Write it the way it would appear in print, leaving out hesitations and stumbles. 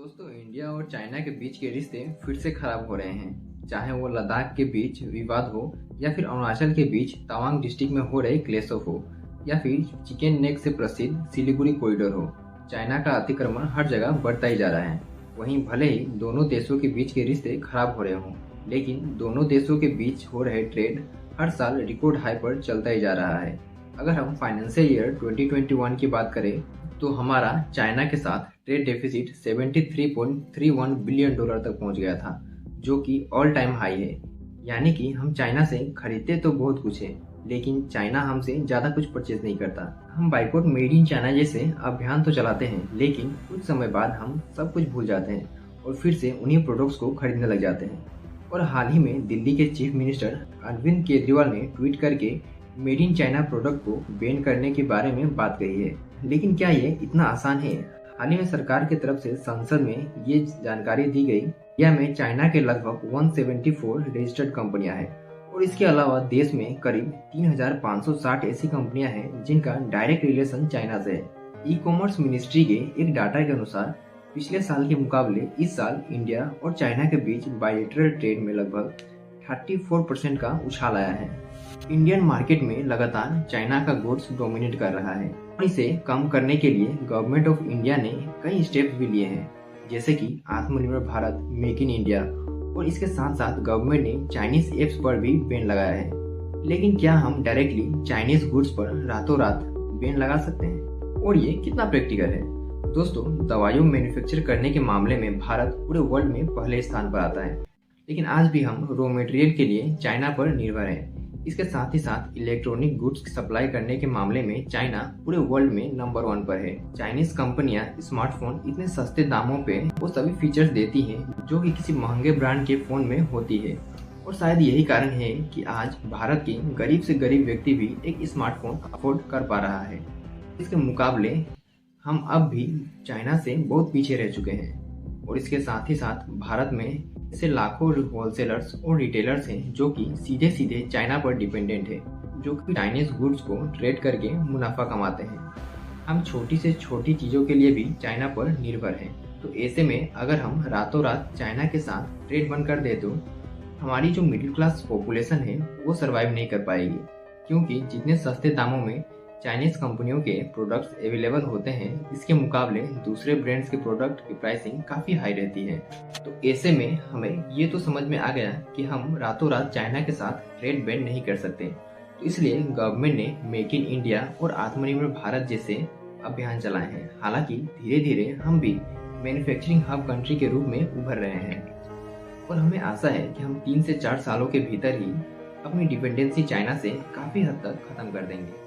दोस्तों, इंडिया और चाइना के बीच के रिश्ते फिर से खराब हो रहे हैं। चाहे वो लद्दाख के बीच विवाद हो या फिर अरुणाचल के बीच तवांग डिस्ट्रिक्ट में हो रहे क्लेश हो या फिर चिकन नेक से प्रसिद्ध सिलीगुड़ी कॉरिडोर हो, चाइना का अतिक्रमण हर जगह बढ़ता ही जा रहा है। वहीं भले ही दोनों देशों के बीच के रिश्ते खराब हो रहे हों, लेकिन दोनों देशों के बीच हो रहे ट्रेड हर साल रिकॉर्ड हाई पर चलता ही जा रहा है। अगर हम फाइनेंशियल ईयर 2021 की बात करें तो हमारा चाइना के साथ ट्रेड डेफिसिट 73.31 बिलियन डॉलर तक पहुंच गया था, जो कि ऑल टाइम हाई है। यानी कि हम चाइना से खरीदते तो बहुत कुछ है, लेकिन चाइना हमसे ज़्यादा कुछ परचेज नहीं करता। हम बाइकॉट मेड इन चाइना जैसे अभियान तो चलाते हैं, लेकिन कुछ समय बाद हम सब कुछ भूल जाते हैं और फिर से उन्हीं प्रोडक्ट्स को खरीदने लग जाते हैं। और हाल ही में दिल्ली के चीफ मिनिस्टर अरविंद केजरीवाल ने ट्वीट करके मेड इन चाइना प्रोडक्ट को बैन करने के बारे में बात कही है। लेकिन क्या ये इतना आसान है? हाल ही में सरकार की तरफ से संसद में ये जानकारी दी गई। इंडिया में चाइना के लगभग 174 रजिस्टर्ड कंपनियां हैं और इसके अलावा देश में करीब 3560 ऐसी कंपनियां हैं जिनका डायरेक्ट रिलेशन चाइना से है। ई कॉमर्स मिनिस्ट्री के एक डाटा के अनुसार पिछले साल के मुकाबले इस साल इंडिया और चाइना के बीच बायलैटरल ट्रेड में लगभग 34% का उछाल आया है। इंडियन मार्केट में लगातार चाइना का गुड्स डोमिनेट कर रहा है और इसे कम करने के लिए गवर्नमेंट ऑफ इंडिया ने कई स्टेप्स भी लिए हैं, जैसे कि आत्मनिर्भर भारत, मेक इन इंडिया, और इसके साथ साथ गवर्नमेंट ने चाइनीज एप्स पर भी बैन लगाया है। लेकिन क्या हम डायरेक्टली चाइनीज गुड्स पर रातों रात बैन लगा सकते हैं, और ये कितना प्रैक्टिकल है? दोस्तों, दवाइयों मैन्युफैक्चर करने के मामले में भारत पूरे वर्ल्ड में पहले स्थान पर आता है, लेकिन आज भी हम रॉ मटेरियल के लिए चाइना पर निर्भर हैं। इसके साथ ही साथ इलेक्ट्रॉनिक गुड्स सप्लाई करने के मामले में चाइना पूरे वर्ल्ड में नंबर 1 पर है। चाइनीज कंपनियां स्मार्टफोन इतने सस्ते दामों पे वो सभी फीचर्स देती हैं जो कि किसी महंगे ब्रांड के फोन में होती है, और शायद यही कारण है कि आज भारत के गरीब से गरीब व्यक्ति भी एक स्मार्टफोन अफोर्ड कर पा रहा है। इसके मुकाबले हम अब भी चाइना से बहुत पीछे रह चुके हैं, और इसके साथ ही साथ भारत में ऐसे लाखों होलसेलर्स और रिटेलर्स हैं जो कि सीधे सीधे चाइना पर डिपेंडेंट है, जो कि चाइनीज गुड्स को ट्रेड करके मुनाफा कमाते हैं। हम छोटी से छोटी चीज़ों के लिए भी चाइना पर निर्भर हैं। तो ऐसे में अगर हम रातों रात चाइना के साथ ट्रेड बंद कर दे तो हमारी जो मिडिल क्लास पॉपुलेशन है वो सर्वाइव नहीं कर पाएगी, क्योंकि जितने सस्ते दामों में चाइनीज कंपनियों के प्रोडक्ट्स अवेलेबल होते हैं, इसके मुकाबले दूसरे ब्रांड्स के प्रोडक्ट की प्राइसिंग काफ़ी हाई रहती है। तो ऐसे में हमें ये तो समझ में आ गया कि हम रातों रात चाइना के साथ ट्रेड बैन नहीं कर सकते। तो इसलिए गवर्नमेंट ने मेक इन इंडिया और आत्मनिर्भर भारत जैसे अभियान चलाए हैं। हालांकि धीरे धीरे हम भी मैन्युफैक्चरिंग हब कंट्री के रूप में उभर रहे हैं, और हमें आशा है कि हम 3 से 4 सालों के भीतर ही अपनी डिपेंडेंसी चाइना से काफ़ी हद तक खत्म कर देंगे।